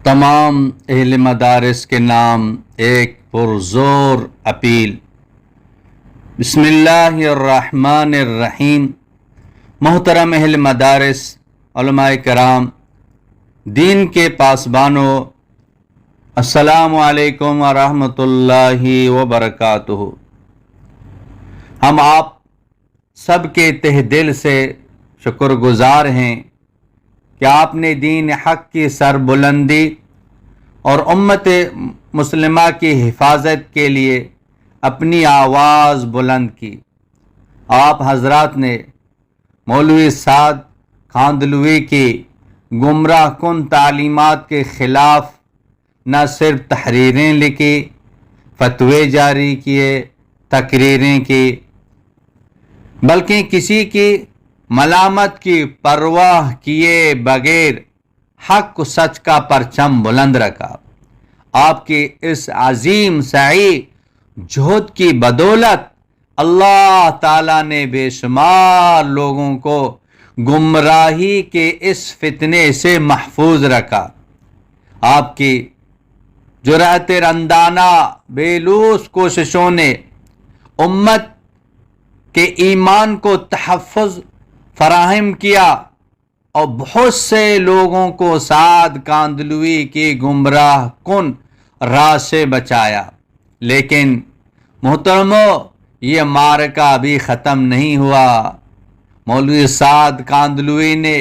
تمام اہل مدارس کے نام ایک پرزور اپیل۔ بسم اللہ الرحمن الرحیم۔ محترم اہل مدارس، علماء کرام، دین کے پاسبانوں، السلام علیکم ورحمۃ اللہ وبرکاتہ۔ ہم آپ سب کے تہ دل سے شکر گزار ہیں کہ آپ نے دین حق کی سربلندی اور امت مسلمہ کی حفاظت کے لیے اپنی آواز بلند کی۔ آپ حضرات نے مولوی سعد کاندھلوی کی گمراہ کن تعلیمات کے خلاف نہ صرف تحریریں لکھی، فتوے جاری کیے، تقریریں کی، بلکہ کسی کی ملامت کی پرواہ کیے بغیر حق و سچ کا پرچم بلند رکھا۔ آپ کی اس عظیم سعی جہد کی بدولت اللہ تعالیٰ نے بے شمار لوگوں کو گمراہی کے اس فتنے سے محفوظ رکھا۔ آپ کی جرأت رندانہ بے لوث کوششوں نے امت کے ایمان کو تحفظ فراہم کیا اور بہت سے لوگوں کو سعد کاندھلوی کی گمراہ کن راہ سے بچایا۔ لیکن محترمو، یہ معرکہ ابھی ختم نہیں ہوا۔ مولوی سعد کاندھلوی نے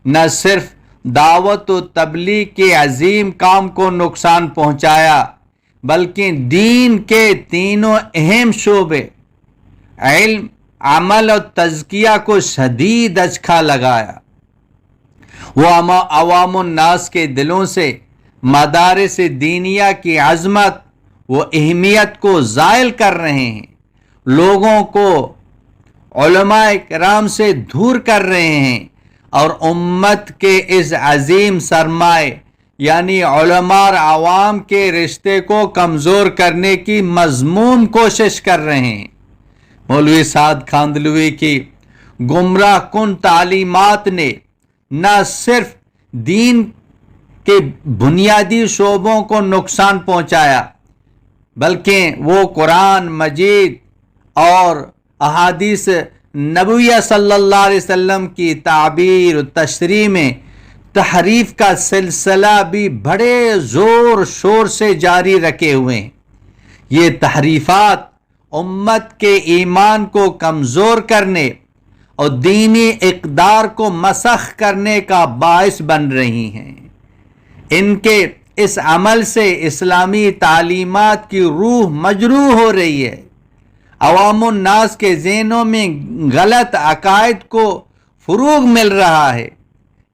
نہ صرف دعوت و تبلیغ کے عظیم کام کو نقصان پہنچایا، بلکہ دین کے تینوں اہم شعبے علم، عمل اور تزکیہ کو شدید اچکا لگایا۔ وہ عوام الناس کے دلوں سے مدارس دینیہ کی عظمت و اہمیت کو زائل کر رہے ہیں، لوگوں کو علماء کرام سے دور کر رہے ہیں اور امت کے اس عظیم سرمایہ یعنی علماء اور عوام کے رشتے کو کمزور کرنے کی مذموم کوشش کر رہے ہیں۔ مولوی سعد کاندھلوی کی گمراہ کن تعلیمات نے نہ صرف دین کے بنیادی شعبوں کو نقصان پہنچایا، بلکہ وہ قرآن مجید اور احادیث نبویہ صلی اللہ علیہ وسلم کی تعبیر و تشریح میں تحریف کا سلسلہ بھی بڑے زور شور سے جاری رکھے ہوئے ہیں۔ یہ تحریفات امت کے ایمان کو کمزور کرنے اور دینی اقدار کو مسخ کرنے کا باعث بن رہی ہیں۔ ان کے اس عمل سے اسلامی تعلیمات کی روح مجروح ہو رہی ہے۔ عوام الناس کے ذہنوں میں غلط عقائد کو فروغ مل رہا ہے۔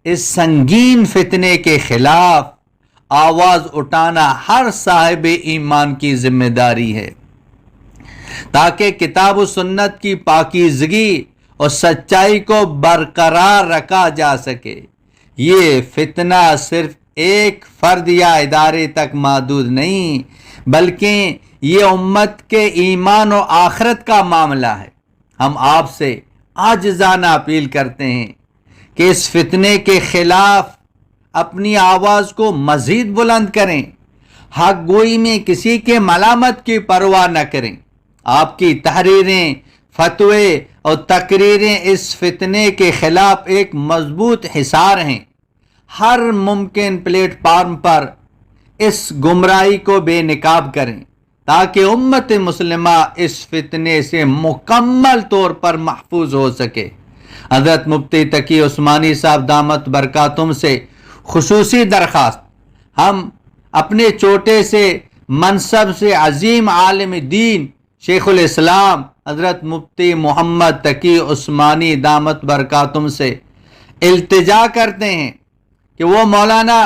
اس سنگین فتنے کے خلاف آواز اٹھانا ہر صاحب ایمان کی ذمہ داری ہے، تاکہ کتاب و سنت کی پاکیزگی اور سچائی کو برقرار رکھا جا سکے۔ یہ فتنہ صرف ایک فرد یا ادارے تک محدود نہیں، بلکہ یہ امت کے ایمان و آخرت کا معاملہ ہے۔ ہم آپ سے عاجزانہ اپیل کرتے ہیں کہ اس فتنے کے خلاف اپنی آواز کو مزید بلند کریں، حق گوئی میں کسی کے ملامت کی پرواہ نہ کریں۔ آپ کی تحریریں، فتوے اور تقریریں اس فتنے کے خلاف ایک مضبوط حصار ہیں۔ ہر ممکن پلیٹ فارم پر اس گمراہی کو بے نقاب کریں تاکہ امت مسلمہ اس فتنے سے مکمل طور پر محفوظ ہو سکے۔ حضرت مفتی تقی عثمانی صاحب دامت برکاتہم سے خصوصی درخواست، ہم اپنے چھوٹے سے منصب سے عظیم عالم دین شیخ الاسلام حضرت مفتی محمد تقی عثمانی دامت برکاتہم سے التجا کرتے ہیں کہ وہ مولانا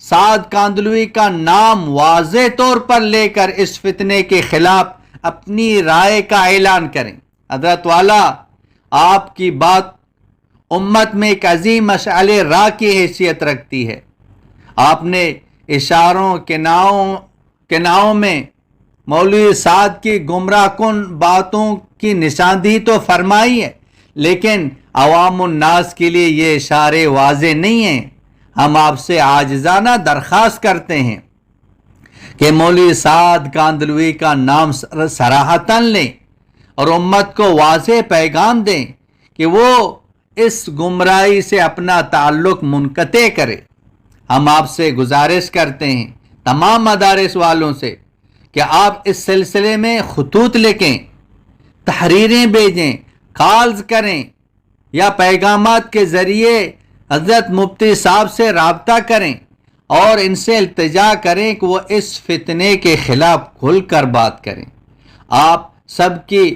سعد کاندھلوی کا نام واضح طور پر لے کر اس فتنے کے خلاف اپنی رائے کا اعلان کریں۔ حضرت والا، آپ کی بات امت میں ایک عظیم مشعل راہ کی حیثیت رکھتی ہے۔ آپ نے اشاروں کناؤں میں مولوی سعد کی گمراہ کن باتوں کی نشاندہی تو فرمائی ہے، لیکن عوام الناس کے لیے یہ اشارے واضح نہیں ہیں۔ ہم آپ سے عاجزانہ درخواست کرتے ہیں کہ مولوی سعد کاندلوی کا نام صراحتاً لیں اور امت کو واضح پیغام دیں کہ وہ اس گمراہی سے اپنا تعلق منقطع کرے۔ ہم آپ سے گزارش کرتے ہیں تمام مدارس والوں سے کہ آپ اس سلسلے میں خطوط لکھیں، تحریریں بھیجیں، کالز کریں یا پیغامات کے ذریعے حضرت مفتی صاحب سے رابطہ کریں اور ان سے التجا کریں کہ وہ اس فتنے کے خلاف کھل کر بات کریں۔ آپ سب کی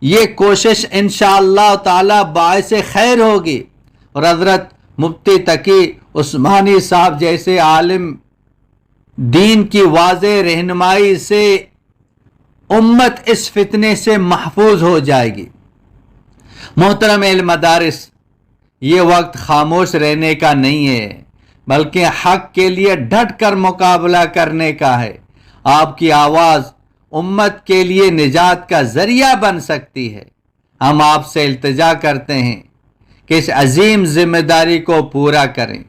یہ کوشش انشاءاللہ تعالی باعث خیر ہوگی اور حضرت مفتی تقی عثمانی صاحب جیسے عالم دین کی واضح رہنمائی سے امت اس فتنے سے محفوظ ہو جائے گی۔ محترم اہل مدارس، یہ وقت خاموش رہنے کا نہیں ہے بلکہ حق کے لیے ڈٹ کر مقابلہ کرنے کا ہے۔ آپ کی آواز امت کے لیے نجات کا ذریعہ بن سکتی ہے۔ ہم آپ سے التجا کرتے ہیں کہ اس عظیم ذمہ داری کو پورا کریں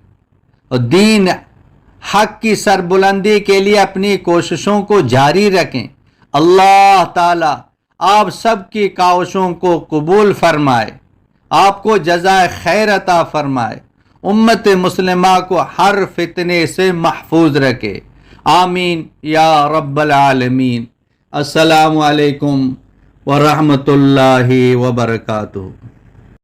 اور دین حق کی سربلندی کے لیے اپنی کوششوں کو جاری رکھیں۔ اللہ تعالی آپ سب کی کاوشوں کو قبول فرمائے، آپ کو جزائے خیر عطا فرمائے، امت مسلمہ کو ہر فتنے سے محفوظ رکھے۔ آمین یا رب العالمین۔ السلام علیکم ورحمۃ اللہ وبرکاتہ۔